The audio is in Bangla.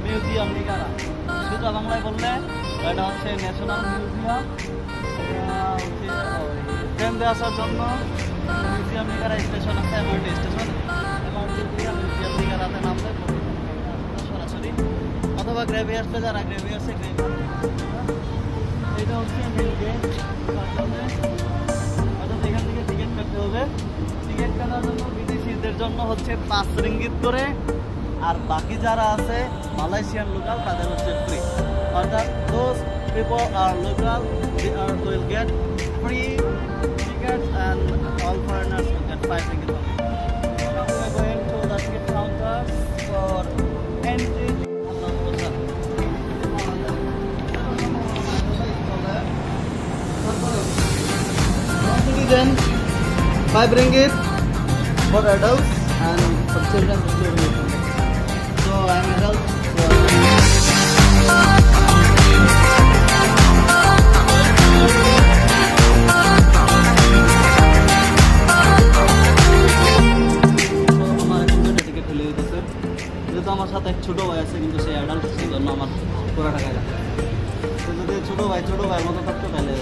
মিউজিয়াম লিগারা সোজা বাংলায় বললে এটা হচ্ছে ন্যাশনাল মিউজিয়াম। ট্রেনে আসার জন্য মিউজিয়াম লিগারা স্টেশন আছে, এমআরটি স্টেশন। এমআরটি মিউজিয়াম লিগারাতে নামলে সরাসরি, অথবা গ্রেভি আসলে যারা গ্রেভি আছে গ্রেভি। এটা হচ্ছে মেন গেট। অর্থাৎ এখান থেকে টিকিট কাটতে হবে। টিকিট কাটার জন্য বিদেশিদের জন্য হচ্ছে 5 রিঙ্গিত করে, আর বাকি যারা আছে মালয়েশিয়ান লোকাল তাদের হচ্ছে ফ্রি। অর্থাৎ those people are local, they will get free tickets and all foreigners will get 5 ringgit only. Now we are going to the ticket counter for entry. Then 5 ringgit for adults and for children 2 ringgit. So I'm adult. যেহেতু আমার সাথে এক ছোটো ভাই আছে, কিন্তু সে অ্যাডাল্ট, সেই জন্য আমার পুরো টাকা লাগে। যদি ছোটো ভাইয়ের মতো থাকতো তাহলে